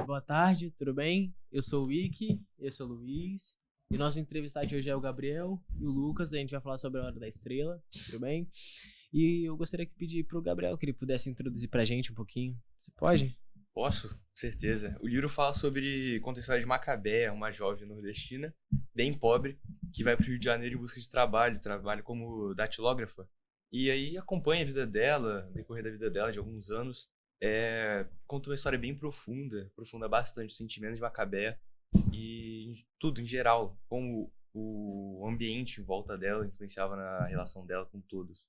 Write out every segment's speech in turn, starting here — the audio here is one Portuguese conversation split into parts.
boa tarde, tudo bem? Eu sou o Wiki, eu sou o Luiz. E nosso entrevistado de hoje é o Gabriel e o Lucas. A gente vai falar sobre a Hora da Estrela, tudo bem? E eu gostaria de pedir pro Gabriel que ele pudesse introduzir pra gente um pouquinho. Você pode? Posso, com certeza. O livro fala conta a história de Macabeia, uma jovem nordestina, bem pobre, que vai pro Rio de Janeiro em busca de trabalho como datilógrafa. E aí acompanha a vida dela, o decorrer da vida dela de alguns anos. Conta uma história bem profunda bastante o sentimento de Macabeia e tudo em geral, como o ambiente em volta dela influenciava na relação dela com todos.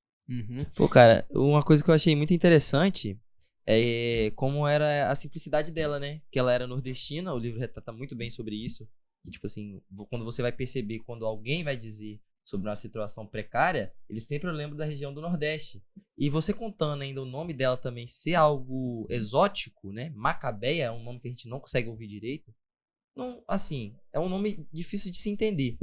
Pô, cara, uma coisa que eu achei muito interessante é como era a simplicidade dela, né? Que ela era nordestina, o livro retrata muito bem sobre isso. E, tipo assim, quando você vai perceber, quando alguém vai dizer sobre uma situação precária, ele sempre lembra da região do Nordeste. E você contando ainda o nome dela também ser algo exótico, né? Macabeia é um nome que a gente não consegue ouvir direito. Não, assim, é um nome difícil de se entender.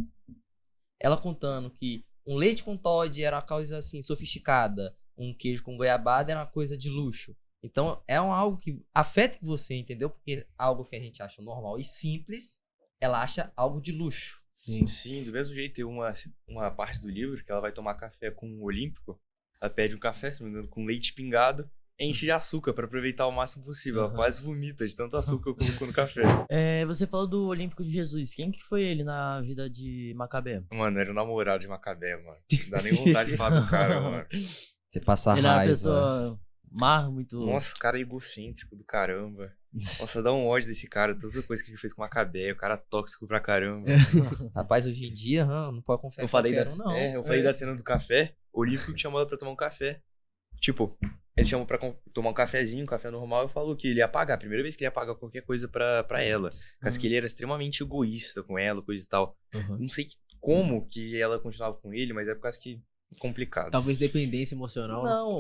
Ela contando que um leite com Toddy era uma coisa assim, sofisticada. Um queijo com goiabada era uma coisa de luxo. Então, algo que afeta você, entendeu? Porque algo que a gente acha normal e simples, ela acha algo de luxo. Sim, do mesmo jeito tem uma parte do livro que ela vai tomar café com o Olímpico. Ela pede um café, se não me engano, com leite pingado, enche de açúcar pra aproveitar o máximo possível. Ela quase vomita de tanto açúcar que colocou no café. Você falou do Olímpico de Jesus. Quem que foi ele na vida de Macabeia? Mano, era o namorado de Macabeia, mano. Não dá nem vontade de falar com o cara, mano. Você passa Ele raiva. é uma pessoa muito... Nossa, o cara é egocêntrico do caramba. Nossa, dá um ódio desse cara. Toda coisa que ele fez com Macabeia, o cara tóxico pra caramba. Rapaz, hoje em dia, não pode confiar Eu falei não. Eu falei da cena do café. O Olímpico chamou ela pra tomar um café. Tipo, ele chamou pra tomar um cafezinho, um café normal, e falou que ele ia pagar. A primeira vez que ele ia pagar qualquer coisa pra ela. Caso que ele era extremamente egoísta com ela, coisa e tal. Não sei como que ela continuava com ele, mas é por causa que complicado. Talvez dependência emocional. Não,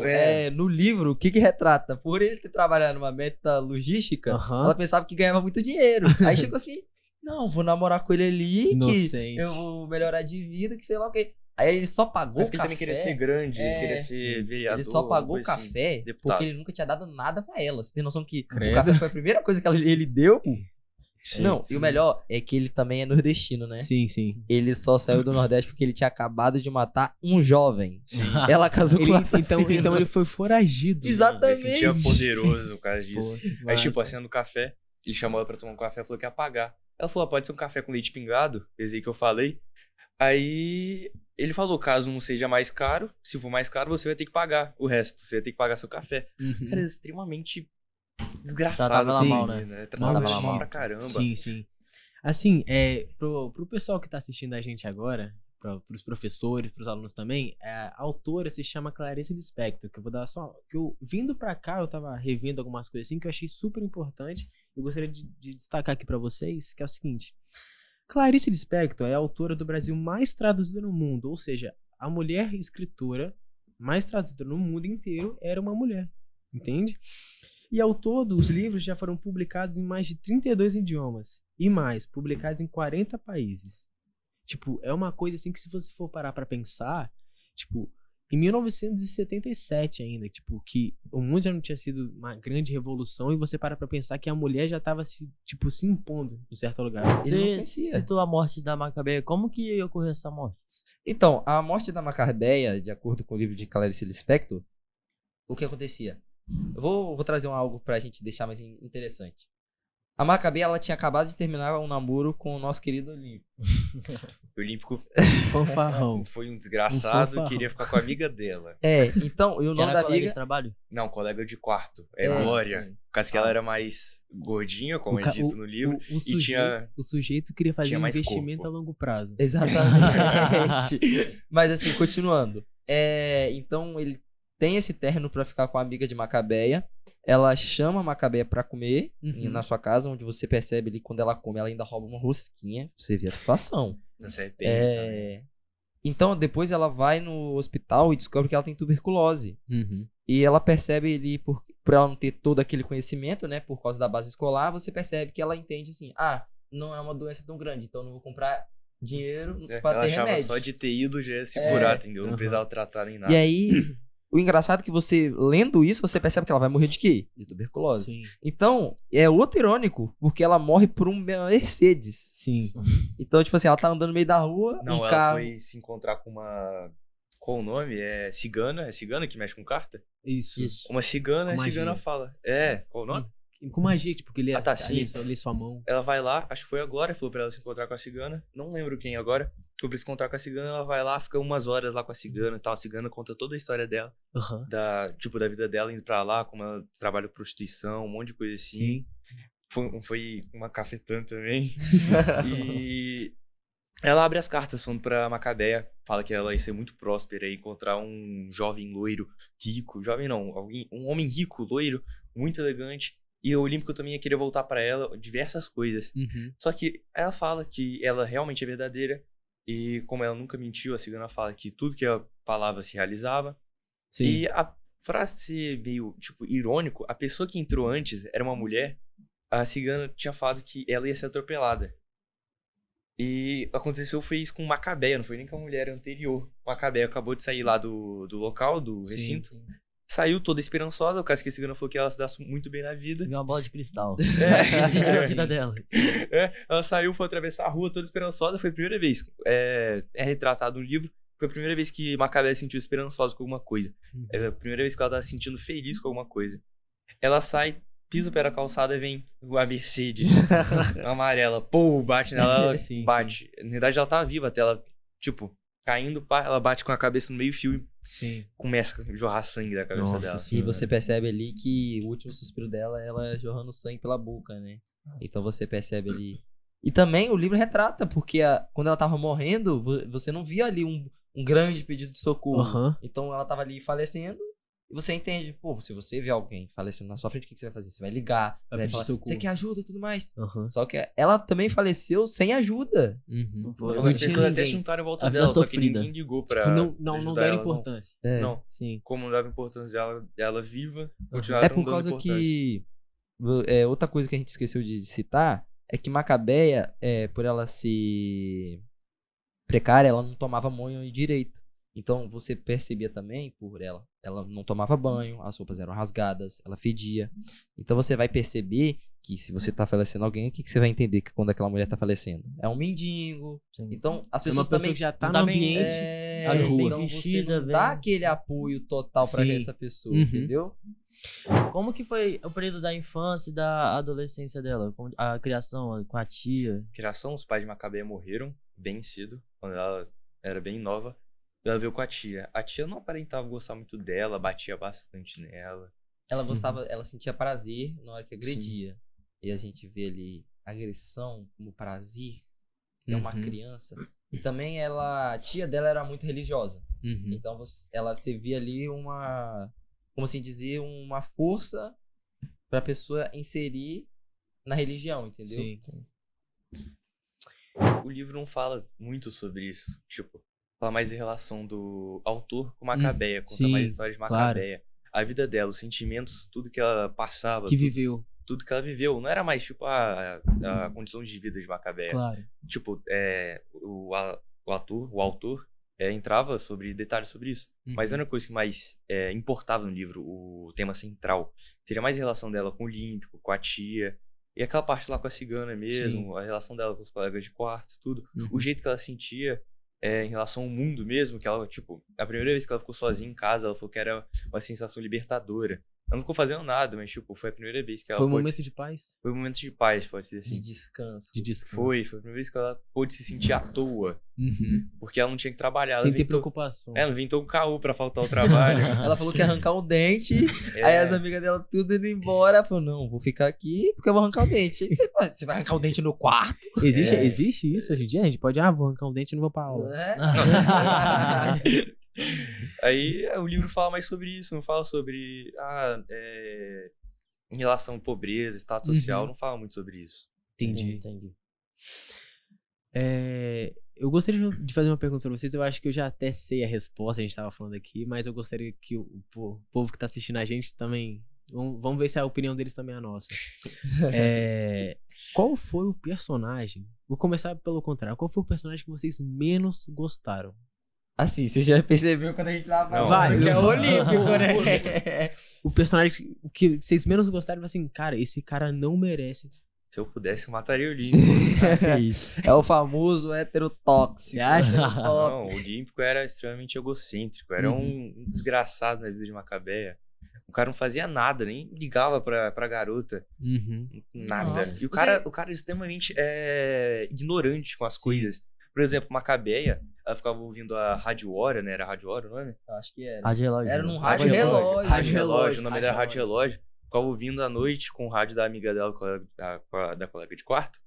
no livro, o que retrata? Por ele ter trabalhado numa meta logística, ela pensava que ganhava muito dinheiro. Aí chegou assim, não, vou namorar com ele ali, Inocente. que eu vou melhorar de vida, que sei lá o quê. Aí ele só pagou Mas o que café. ele também queria ser grande, queria ser vereador. Ele só pagou o coisa assim, café deputado. porque ele nunca tinha dado nada pra ela. Você tem noção que Credo. o café foi a primeira coisa que ele deu? Sim, Não, sim. e o melhor é que ele também é nordestino, né? Sim, sim. Ele só saiu do Nordeste porque ele tinha acabado de matar um jovem. Sim. Ela casou com um assassino. Então ele foi foragido. Exatamente. Ele se sentia poderoso por causa disso. Pô, Aí, tipo, massa. a cena do café, ele chamou ela pra tomar um café e falou que ia pagar. Ela falou, pode ser um café com leite pingado, esse aí que eu falei. Aí ele falou, caso não seja mais caro, se for mais caro, você vai ter que pagar o resto. Você vai ter que pagar seu café. Cara, é extremamente desgraçado. Tratava ela assim, mal, né? Tratava ela Maldito. mal pra caramba. Sim, sim. Assim, pro pessoal que tá assistindo a gente agora, pros professores, pros alunos também, a autora se chama Clarice Lispector, que eu vou dar só... Que eu, vindo pra cá, eu tava revendo algumas coisas assim que eu achei super importante. Eu gostaria de destacar aqui pra vocês, que é o seguinte. Clarice Lispector é a autora do Brasil mais traduzida no mundo, ou seja, a mulher escritora mais traduzida no mundo inteiro era uma mulher, entende? E ao todo, os livros já foram publicados em mais de 32 idiomas. E mais, publicados em 40 países. Tipo, é uma coisa assim que se você for parar pra pensar, tipo, em 1977 ainda, tipo, que o mundo já não tinha sido uma grande revolução e você para pra pensar que a mulher já tava se impondo em certo lugar. Ele não Você conhecia. citou a morte da Macabeia. Como que ocorreu essa morte? Então, a morte da Macabeia, de acordo com o livro de Clarice Lispector, o que acontecia? Eu vou trazer algo pra gente deixar mais interessante. A Macabeia, ela tinha acabado de terminar um namoro com o nosso querido Olímpico. O Olímpico Fanfarrão. foi um desgraçado fanfarrão. e queria ficar com a amiga dela. Então, e o Que nome era da colega amiga... de trabalho? Não, colega de quarto. É É, Glória. sim. Por causa que ela era mais gordinha, como é dito no livro. O sujeito queria fazer tinha um mais investimento corpo. a longo prazo. Exatamente. Mas assim, continuando. Então, ele tem esse término pra ficar com a amiga de Macabeia. Ela chama a Macabeia pra comer na sua casa, onde você percebe ali, quando ela come, ela ainda rouba uma rosquinha. Você vê a situação. Não se arrepende também. Então, depois ela vai no hospital e descobre que ela tem tuberculose. E ela percebe ali, por ela não ter todo aquele conhecimento, né, por causa da base escolar, você percebe que ela entende assim, não é uma doença tão grande, então eu não vou comprar dinheiro pra Ela ter achava remédios. só de ter ido já ia se curar, entendeu? Não precisava tratar nem nada. E aí, o engraçado é que você, lendo isso, você percebe que ela vai morrer de quê? De tuberculose. Sim. Então, é outro irônico, porque ela morre por uma Mercedes. Sim. Então, tipo assim, ela tá andando no meio da rua, Não, um ela carro... foi se encontrar com uma... Qual o nome? É cigana? É cigana que mexe com carta? Isso. Uma cigana, Com a cigana magia. fala. Qual o nome? Com magia, tipo, que ele sim. lê sua mão. Ela vai lá, acho que foi a Glória, falou pra ela se encontrar com a cigana. Não lembro quem agora. Foi pra se encontrar com a cigana, ela vai lá, fica umas horas lá com a cigana e tal. A cigana conta toda a história dela, Aham. da vida dela indo pra lá, como ela trabalha com prostituição, um monte de coisa assim. Sim. Foi uma cafetã também. E ela abre as cartas falando pra Macabeia, fala que ela ia ser muito próspera e encontrar um jovem loiro, rico, jovem não, um homem rico, loiro, muito elegante. E o Olímpico também ia querer voltar pra ela diversas coisas. Uhum. Só que ela fala que ela realmente é verdadeira e como ela nunca mentiu, a cigana fala que tudo que ela falava se realizava. Sim. E a frase ser meio, tipo, irônico, a pessoa que entrou antes era uma mulher, a cigana tinha falado que ela ia ser atropelada. E aconteceu foi isso com Macabeia, não foi nem com a mulher anterior. Macabeia acabou de sair lá do local, do Sim. recinto. Saiu toda esperançosa, o caso que a cigana falou que ela se dá muito bem na vida. Ganhou uma bola de cristal. É. Decidiu a vida dela. Ela saiu, foi atravessar a rua toda esperançosa, foi a primeira vez. É retratado no livro, foi a primeira vez que Macabeia se sentiu esperançosa com alguma coisa. É a primeira vez que ela tava se sentindo feliz com alguma coisa. Ela sai, pisa o pé da calçada e vem a Mercedes amarela. Pô, bate nela, ela Sim, bate. Na verdade, ela tava viva até ela, tipo, caindo, pá, ela bate com a cabeça no meio-fio e Sim. começa a jorrar sangue da cabeça Nossa dela. E você percebe ali que o último suspiro dela é ela jorrando sangue pela boca, né? Então você percebe ali. E também o livro retrata, porque quando ela tava morrendo, você não via ali um grande pedido de socorro. Aham. Então ela tava ali falecendo. E você entende, pô, se você vê alguém falecendo na sua frente, o que você vai fazer? Você vai ligar, Vai vai pedir falar, socorro. você quer ajuda e tudo mais. Aham. Só que ela também faleceu sem ajuda. Uhum. Foi. Não Algumas tinha pessoas até ninguém. se juntaram em volta A vida dela, só que sofrida. ninguém ligou pra Não ajudar deram ela, importância. É. Não. Sim. Como não dava importância ela viva, É continuaram por não dando causa importância. que outra coisa que a gente esqueceu de citar é que Macabeia, por ela ser precária, ela não tomava banho direito. Então você percebia também por ela não tomava banho, as roupas eram rasgadas, ela fedia. Então você vai perceber que se você tá falecendo alguém, o que você vai entender que quando aquela mulher tá falecendo? É um mendigo. Sim. Então as É uma pessoas pessoa também que já tá não no tá bem- ambiente. às vezes bem então vestida, você não bem- dá aquele apoio total pra Sim. essa pessoa, Uhum. entendeu? Como que foi o período da infância e da adolescência dela? A criação com a tia? Criação, os pais de Macabeia morreram bem cedo, quando ela era bem nova. Ela veio com a tia. A tia não aparentava gostar muito dela, batia bastante nela. Ela gostava, ela sentia prazer na hora que agredia. E a gente vê ali agressão como prazer. É uma Uhum. criança. E também a tia dela era muito religiosa. Uhum. Então você via ali como assim dizer, uma força pra pessoa inserir na religião, entendeu? Sim. O livro não fala muito sobre isso. Tipo, fala mais em relação do autor com Macabeia. Conta sim, mais histórias de Macabeia. A vida dela, os sentimentos, tudo que ela passava. Que viveu. Tudo que ela viveu. Não era mais, tipo, a condição de vida de Macabeia. Claro. Tipo, o autor entrava sobre detalhes sobre isso. Mas a única coisa que mais importava no livro, o tema central, seria mais a relação dela com o Olímpico, com a tia. E aquela parte lá com a cigana mesmo, a relação dela com os colegas de quarto, tudo. O jeito que ela sentia em relação ao mundo mesmo, que ela, tipo, a primeira vez que ela ficou sozinha em casa, ela falou que era uma sensação libertadora. Ela não ficou fazendo nada, mas, tipo, foi a primeira vez que ela Foi um pôde momento de paz? Foi um momento de paz, pode ser De assim. descanso. De descanso. Foi a primeira vez que ela pôde se sentir à toa, Uhum. porque ela não tinha que trabalhar. Sem Ela ter inventou, preocupação. ela inventou um caô pra faltar ao trabalho. Ela falou que ia arrancar o dente. Aí as amigas dela tudo indo embora. Ela falou, não, vou ficar aqui porque eu vou arrancar o dente. Aí você vai arrancar o dente no quarto? Existe isso hoje em dia? A gente pode, vou arrancar um dente e não vou pra aula. É? Aí o livro fala mais sobre isso, não fala sobre em relação à pobreza, status social, não fala muito sobre isso. Entendi. Entendi. Eu gostaria de fazer uma pergunta pra vocês. Eu acho que eu já até sei a resposta, a gente tava falando aqui, mas eu gostaria que o povo que tá assistindo a gente também. Vamos ver se a opinião deles também é a nossa. Qual foi o personagem? Vou começar pelo contrário. Qual foi o personagem que vocês menos gostaram? Assim, você já percebeu quando a gente tava Não, falando que é eu- olímpico, né? O personagem que vocês menos gostaram, assim, cara, esse cara não merece. Se eu pudesse, eu mataria o Olímpico. Que isso. É o famoso heterotóxico. Você acha? Não, o Olímpico era extremamente egocêntrico. Era Uhum. um desgraçado na vida de Macabeia. O cara não fazia nada, nem ligava pra garota. Uhum. Nada. Nossa, E o você- cara é extremamente ignorante com as coisas. Por exemplo, Macabeia, ela ficava ouvindo a Rádio Hora, né? Era Rádio Hora o nome? Eu acho que era. Rádio relógio. Era num Rádio rádio relógio. Rádio Relógio, o nome Rádio era Rádio Relógio. Ficava ouvindo à noite com o rádio da amiga dela, da colega de quarto.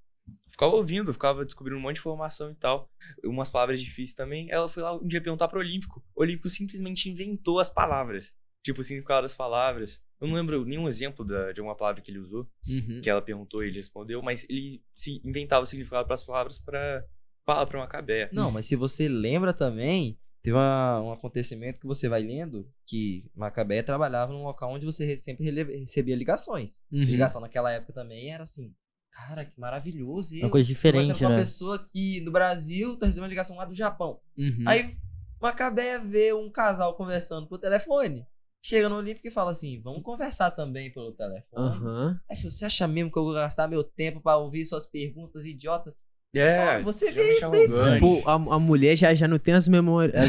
Ficava ouvindo, ficava descobrindo um monte de informação e tal. Umas palavras difíceis também. Ela foi lá um dia perguntar pro Olímpico. O Olímpico simplesmente inventou as palavras. Tipo, o significado das palavras. Eu não lembro nenhum exemplo de alguma palavra que ele usou. Uhum. Que ela perguntou e ele respondeu. Mas ele inventava o significado pras palavras pra falar pra Macabeia. Não, mas se você lembra também, teve um acontecimento que você vai lendo, que Macabeia trabalhava num local onde você sempre recebia ligações. Uhum. Ligação naquela época também era assim, cara, que maravilhoso. Uma coisa Tô diferente, conversando com uma né? pessoa aqui do Brasil, tô recebendo uma ligação lá do Japão. Uhum. Aí Macabeia vê um casal conversando por telefone. Chega no Olímpico e fala assim, vamos conversar também pelo telefone. Aham. Aí você acha mesmo que eu vou gastar meu tempo pra ouvir suas perguntas idiotas? É, Cara, você vê extremamente isso daí, arrogante. Pô, a mulher já não tem as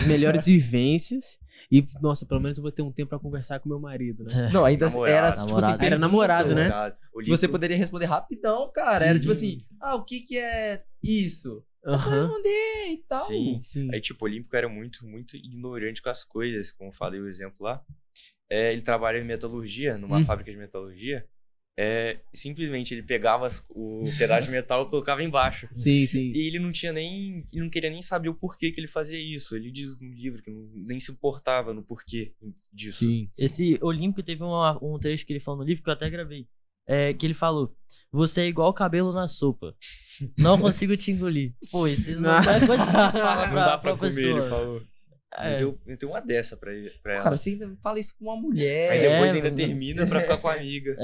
melhores vivências. E, nossa, pelo menos eu vou ter um tempo pra conversar com meu marido, né? Não, ainda Namorado. era tipo assim, Namorado. Era namorado, né? que você poderia responder rapidão, cara. Era tipo Sim. assim, o que é isso? Você Aham. responder e tal. Sim. Sim. Aí, tipo, o Olímpico era muito, muito ignorante com as coisas, como eu falei o exemplo lá. Ele trabalha em metalurgia, numa fábrica de metalurgia. Simplesmente ele pegava o pedaço de metal e colocava embaixo. Sim, sim. E ele não tinha nem. Ele não queria nem saber o porquê que ele fazia isso. Ele diz no livro que nem se importava no porquê disso. Sim. Esse Olímpico teve um trecho que ele falou no livro que eu até gravei. Que ele falou: você é igual cabelo na sopa. Não consigo te engolir. Pô, esse não é coisa que se fala Não dá pra pra comer, pessoa. ele falou. É. Eu tenho uma dessa pra ela. Cara, você ainda fala isso com uma mulher. Aí depois É, ainda mano. termina pra ficar com a amiga.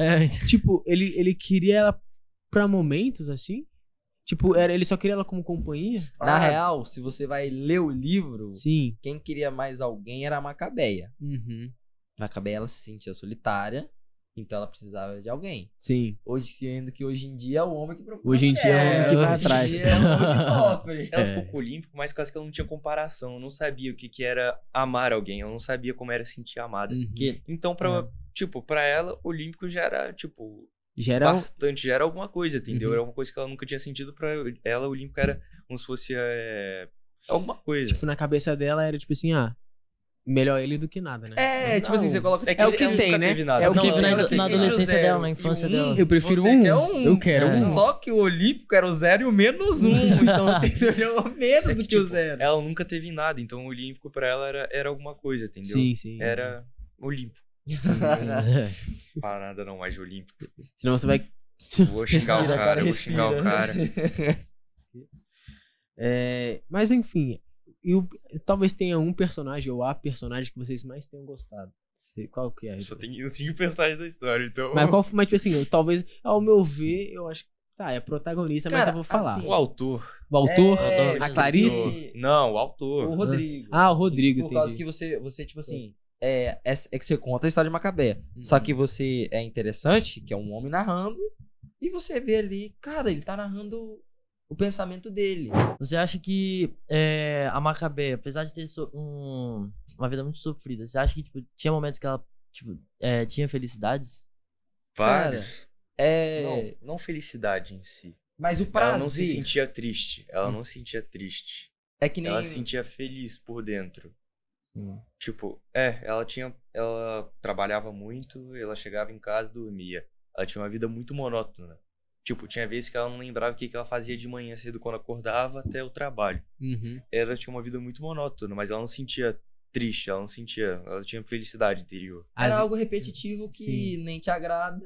Tipo, ele queria ela pra momentos, assim? Tipo, ele só queria ela como companhia? Na real, se você vai ler o livro, Sim. quem queria mais alguém era a Macabeia. Uhum. Macabeia, ela se sentia solitária, então ela precisava de alguém. Sim. Hoje, sendo que hoje em dia é o homem que procura. Hoje em dia é o homem que vai Hoje em atrás. dia é o homem que sofre. Ela ficou com o Olímpico, mas quase que ela não tinha comparação. Não sabia o que era amar alguém. Ela não sabia como era sentir amada. Uhum. Então, pra ela, o Olímpico já era, tipo, Geral. bastante. Já era alguma coisa, entendeu? Uhum. Era alguma coisa que ela nunca tinha sentido. Pra ela, o Olímpico era como se fosse alguma coisa. Tipo, na cabeça dela era tipo assim, melhor ele do que nada, né? Tipo assim, você coloca. É que É o ele que nunca tem, né? teve nada. É o que Teve Não, na, ela na tem adolescência zero dela, na e infância um. dela. Eu prefiro Você um. quer um. Eu quero um. Só que o Olímpico era o 0 e o menos 1. Então você olhou menos do que o 0. Ela nunca teve nada, então o Olímpico pra ela era alguma coisa, entendeu? Sim, sim. Era Olímpico. Para nada não mais de Olímpico. Senão você vai. Vou xingar o cara, eu vou xingar o cara. Mas enfim, talvez tenha um personagem ou a personagem que vocês mais tenham gostado. Qual que é? Só tem os 5 personagens da história, então. Mas tipo assim, talvez, ao meu ver, eu acho que é protagonista, mas Cara, eu vou falar. assim, O autor. O autor? É, a Clarice? Não, o autor. O Rodrigo. O Rodrigo, Por causa entendi. que você tipo assim, é que você conta a história de Macabeia. Só que você é interessante, que é um homem narrando, e você vê ali, cara, ele tá narrando o pensamento dele. Você acha que a Macabeia, apesar de ter uma vida muito sofrida, você acha que tipo, tinha momentos que ela tipo, tinha felicidades? Vários. Cara, Não felicidade em si. mas o Ela prazer não se sentia triste. Ela não se sentia triste. é que nem Ela se sentia feliz por dentro. Hum. Tipo, ela trabalhava muito, ela chegava em casa e dormia. Ela tinha uma vida muito monótona. Tipo, tinha vezes que ela não lembrava o que ela fazia de manhã cedo quando acordava até o trabalho. Uhum. Ela tinha uma vida muito monótona, mas ela não sentia triste, ela tinha felicidade interior. era As- algo repetitivo que Sim. nem te agrada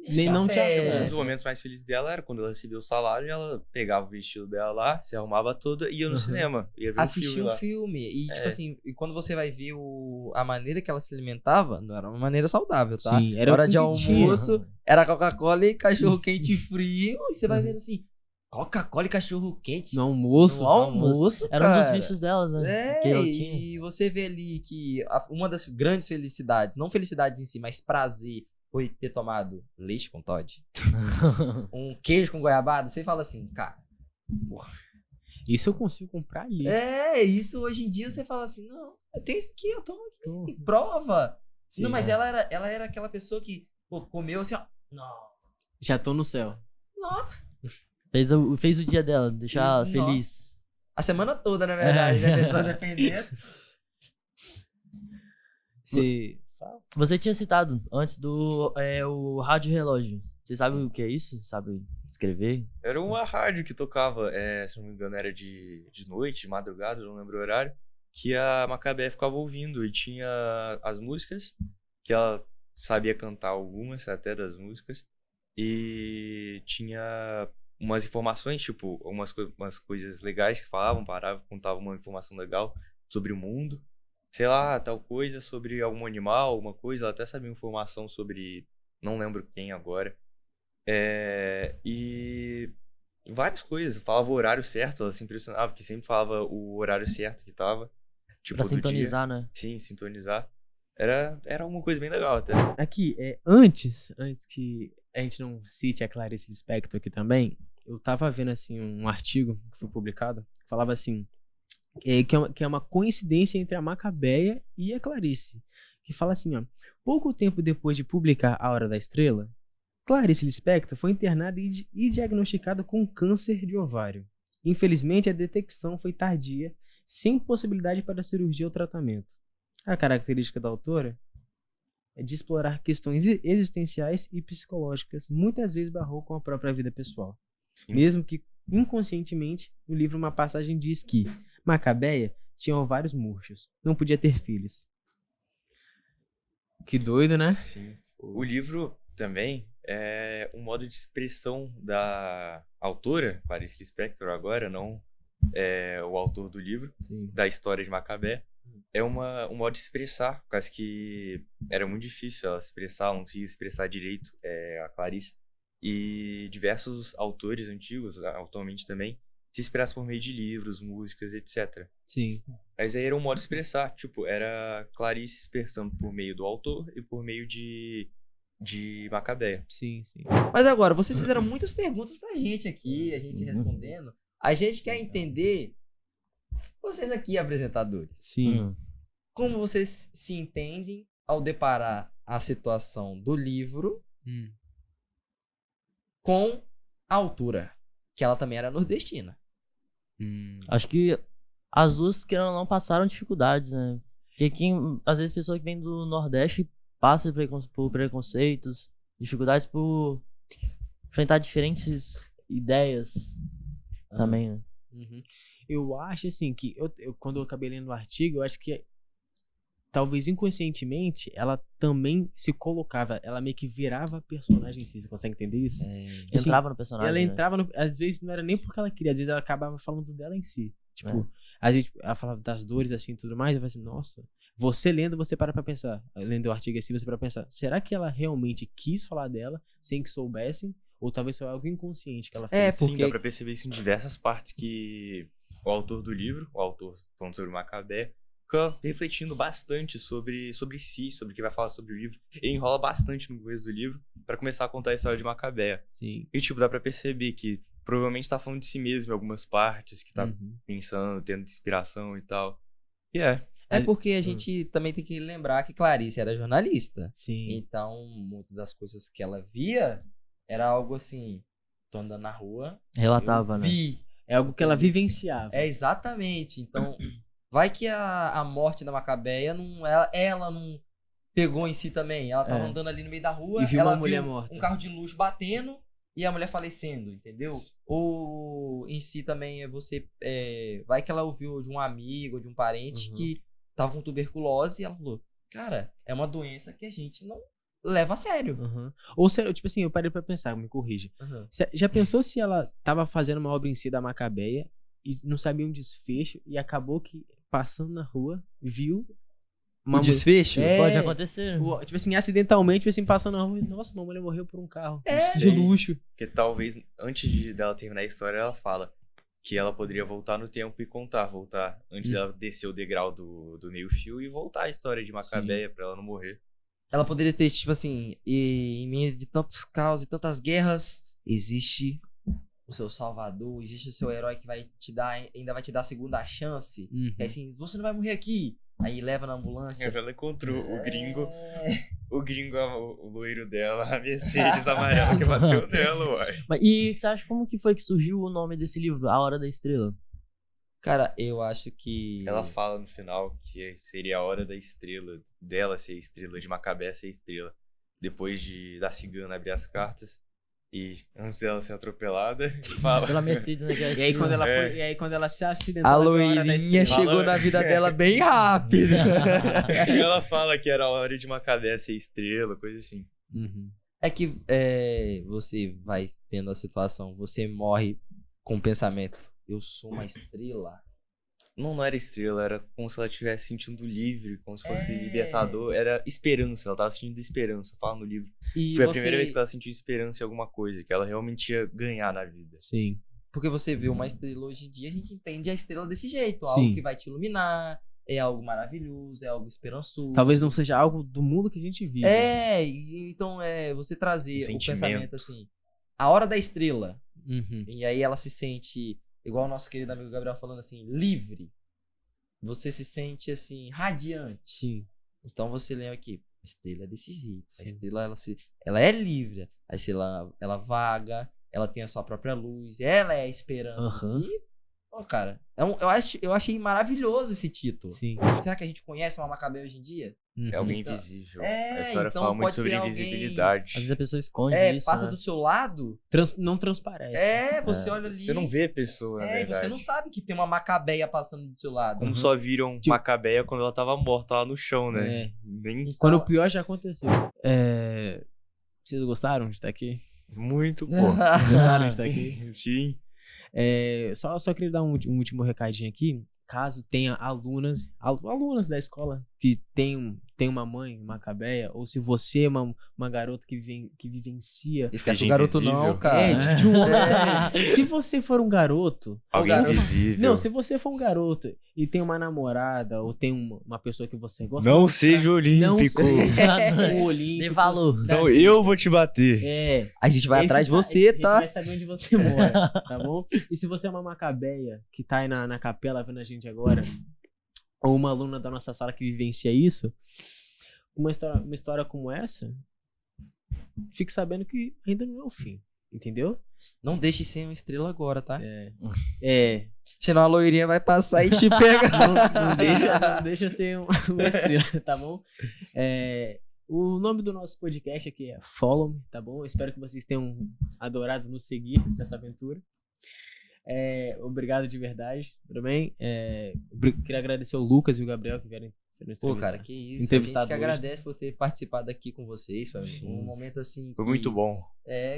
e Nem não te afeta. Um dos momentos mais felizes dela era quando ela recebeu o salário e ela pegava o vestido dela lá, se arrumava toda e ia no Uhum. cinema. Ia ver Assistir filme um lá. filme. E, tipo É. assim, e quando você vai ver a maneira que ela se alimentava, não era uma maneira saudável, tá? Sim, era Hora o de que tinha. almoço, era Coca-Cola e cachorro quente frio. E você vai vendo assim, Coca-Cola e cachorro quente. No almoço. No almoço, Era um dos cara. vícios delas, né? Que É, eu tinha. e você vê ali que uma das grandes felicidades, não felicidades em si, mas prazer, foi ter tomado leite com Toddy, um queijo com goiabada. Você fala assim, cara, Isso eu consigo comprar ali. isso hoje em dia você fala assim, não, eu tenho isso aqui, eu tomo aqui, Uhum. prova. Sim, não, mas é. ela era aquela pessoa que, pô, comeu assim, ó, não, Já tô no céu. Fez o dia dela, deixar ela Nossa. feliz. a semana toda, na verdade, né, É. pessoa dependendo. Você... Você tinha citado antes o rádio relógio. Você sabe o que é isso? Sabe escrever? Era uma rádio que tocava, se não me engano, era de noite, de madrugada, não lembro o horário, que a Macabé ficava ouvindo e tinha as músicas, que ela sabia cantar algumas até das músicas, e tinha umas informações, tipo, umas coisas legais que falavam, paravam, contavam uma informação legal sobre o mundo, sei lá, tal coisa sobre algum animal, alguma coisa, ela até sabia informação sobre, não lembro quem agora. E várias coisas, falava o horário certo, ela se impressionava, que sempre falava o horário certo que tava. Tipo, Pra do sintonizar, dia. né? Sim, sintonizar. Era uma coisa bem legal até. Aqui, antes que a gente não cite a Clarice Lispector aqui também, eu tava vendo, assim, um artigo que foi publicado, que falava assim, que é uma coincidência entre a Macabeia e a Clarice, que fala assim, ó, pouco tempo depois de publicar A Hora da Estrela, Clarice Lispector foi internada e diagnosticada com câncer de ovário. Infelizmente, a detecção foi tardia, sem possibilidade para cirurgia ou tratamento. A característica da autora é de explorar questões existenciais e psicológicas, muitas vezes barrou com a própria vida pessoal. Sim. Mesmo que inconscientemente, no livro uma passagem diz que Macabeia tinha ovários murchos, não podia ter filhos. Que doido, né? Sim. O livro também é um modo de expressão da autora, Clarice Lispector agora, não o autor do livro, Sim. da história de Macabé. É um modo de expressar, por causa que era muito difícil ela se expressar, ela não conseguia expressar direito, a Clarice. E diversos autores antigos, atualmente também, se expressam por meio de livros, músicas, etc. Sim. Mas aí era um modo de expressar, tipo, era Clarice se expressando por meio do autor e por meio de Macabé. Sim, sim. Mas agora, vocês fizeram muitas perguntas pra gente aqui, a gente respondendo. A gente quer entender, vocês aqui, apresentadores, Sim. como vocês se entendem ao deparar a situação do livro com a autora, que ela também era nordestina. Acho que as duas, querendo ou não, passaram dificuldades, né? Porque às vezes pessoa que vem do Nordeste passa por preconceitos, dificuldades por enfrentar diferentes ideias também, né? Uhum. Eu acho assim que quando eu acabei lendo o artigo, eu acho que talvez inconscientemente ela também se colocava, ela meio que virava personagem em si. Você consegue entender isso? Assim, Entrava no personagem. ela né? entrava às vezes não era nem porque ela queria, às vezes ela acabava falando dela em si. Tipo, às vezes ela falava das dores assim e tudo mais, eu falei assim, nossa, você lendo, você para pra pensar, lendo o artigo assim, você para pensar, será que ela realmente quis falar dela sem que soubessem? Ou talvez foi algo inconsciente que ela fez? Sim, dá pra perceber isso em diversas partes que o autor do livro, o autor falando sobre Macabé, fica refletindo bastante sobre si, sobre o que vai falar sobre o livro. Ele enrola bastante no começo do livro pra começar a contar a história de Macabé. Sim. E, tipo, dá pra perceber que provavelmente tá falando de si mesmo em algumas partes, que tá pensando, tendo inspiração e tal. E É porque a gente também tem que lembrar que Clarice era jornalista. Sim. Então, muitas das coisas que ela via era algo assim, tô andando na rua, Relatava, eu né? vi. É algo que ela vivenciava. É, exatamente. Então, vai que a morte da Macabeia, ela não pegou em si também. Ela tava andando ali no meio da rua, E viu ela uma mulher viu morta. um carro de luxo batendo e a mulher falecendo, entendeu? Ou em si também vai que ela ouviu de um amigo ou de um parente que tava com tuberculose e ela falou, cara, é uma doença que a gente não leva a sério. Ou seja, tipo assim, eu parei pra pensar, me corrija. Já pensou se ela tava fazendo uma obra em si da Macabeia e não sabia um desfecho e acabou que, passando na rua, viu O desfecho? É. Pode acontecer. Tipo assim, acidentalmente, tipo assim, passando na rua. Nossa, uma mulher morreu por um carro. De Sei. luxo. Porque talvez, antes dela terminar a história, ela fala que ela poderia voltar no tempo e voltar antes dela descer o degrau do meio-fio e voltar a história de Macabeia pra ela não morrer. Ela poderia ter, tipo assim, e em meio de tantos caos e tantas guerras, existe o seu salvador, existe o seu herói que vai te dar, ainda vai te dar a segunda chance. É assim, você não vai morrer aqui. Aí leva na ambulância. Mas ela encontrou o gringo, É. o loiro dela, a Mercedes amarela que bateu nela, uai. E você acha como que foi que surgiu o nome desse livro, A Hora da Estrela? Cara, eu acho que... Ela fala no final que seria a hora da estrela, dela ser a estrela, de Macabé ser a estrela. Depois da cigana abrir as cartas e antes dela ser atropelada, fala. Pela Mercedes, né? que é a E aí, quando estrela. ela foi, e aí, quando ela se acidentou, A ela viu hora da loirinha estrela. chegou na vida dela bem rápido. Ela fala que era a hora de Macabé ser estrela, coisa assim. É que você vai tendo a situação, você morre com o pensamento, eu sou uma estrela. Não era estrela, era como se ela estivesse sentindo livre, como se fosse É. libertador. Era esperança, ela tava sentindo esperança, fala no livro. E Foi a você- primeira vez que ela sentiu esperança em alguma coisa, que ela realmente ia ganhar na vida. Sim. Porque você vê uma estrela hoje em dia, a gente entende a estrela desse jeito. Sim. Algo que vai te iluminar, é algo maravilhoso, é algo esperançoso. Talvez não seja algo do mundo que a gente vive. Então você trazer o Sentimento. pensamento assim, a hora da estrela. Uhum. E aí ela se sente, igual o nosso querido amigo Gabriel falando assim, livre. Você se sente assim, radiante. Sim. Então você lembra que a estrela é desse jeito. A Sim. estrela, ela é livre. A estrela, ela vaga, ela tem a sua própria luz, ela é a esperança Aham. em si. Pô, cara, eu achei maravilhoso esse título. Sim. Será que a gente conhece uma Macabé hoje em dia? Uhum. É alguém Então- invisível. É, a história então fala muito pode sobre ser alguém- invisibilidade. Às vezes a pessoa esconde isso, Passa né? do seu lado. Não transparece. Você olha ali. Você não vê a pessoa, na e verdade. você não sabe que tem uma Macabeia passando do seu lado. Como só viram Tipo- Macabeia quando ela tava morta lá no chão, né? É. Nem Quando o pior já aconteceu. Vocês gostaram de estar aqui? muito, pô. Vocês gostaram de estar aqui? Sim. Só queria dar um último recadinho aqui. Caso tenha alunas da escola que tem uma mãe macabeia, ou se você é uma garota que vivencia. Esse cara Seja é garoto invisível. não, cara. De um Se você for um garoto. Alguém garoto. invisível. Não, se você for um garoto e tem uma namorada, ou tem uma pessoa que você gosta. Não seja olímpico. O olímpico. Dê valor. Então eu vou te bater. A gente vai A gente atrás de sa- você, A gente tá? vai saber onde você mora, tá bom? E se você é uma macabeia que tá aí na capela vendo a gente agora, ou uma aluna da nossa sala que vivencia isso, uma história como essa, fique sabendo que ainda não é o fim, entendeu? Não deixe ser uma estrela agora, tá? Senão Senão a loirinha vai passar e te pega. não deixa ser uma estrela, tá bom? O nome do nosso podcast aqui é Follow Me, tá bom? Eu espero que vocês tenham adorado nos seguir nessa aventura. Obrigado de verdade, tudo bem? Queria agradecer o Lucas e o Gabriel que vieram ser no Pô, cara, que isso. A gente Entrevistado que hoje. agradece por ter participado aqui com vocês, família. Sim. Um momento assim. Foi que- muito bom.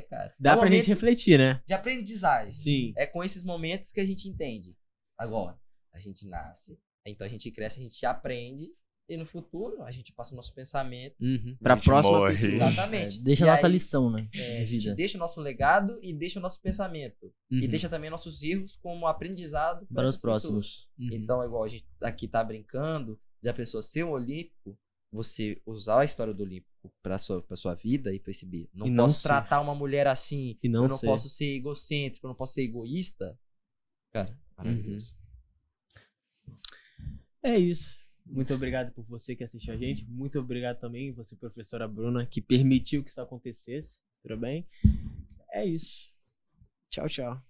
Cara. Dá É um pra gente momento refletir, né? de aprendizagem. Sim. É com esses momentos que a gente entende. Agora, a gente nasce, então a gente cresce, a gente aprende. E no futuro, a gente passa o nosso pensamento. Pra A gente próxima morre. pessoa. Exatamente. Deixa E a nossa aí, lição, né? a De gente vida. deixa o nosso legado e deixa o nosso pensamento. E Uhum. deixa também nossos erros como aprendizado Para os essas pessoas. próximos. Uhum. Então, igual a gente aqui tá brincando, de a pessoa ser um olímpico, você usar a história do olímpico pra sua vida e perceber. Não E não posso ser. tratar uma mulher assim, E não eu não ser. posso ser egocêntrico, eu não posso ser egoísta. Cara, maravilhoso. É isso. Muito obrigado por você que assistiu a gente. Muito obrigado também, você, professora Bruna, que permitiu que isso acontecesse. Tudo bem? É isso. Tchau, tchau.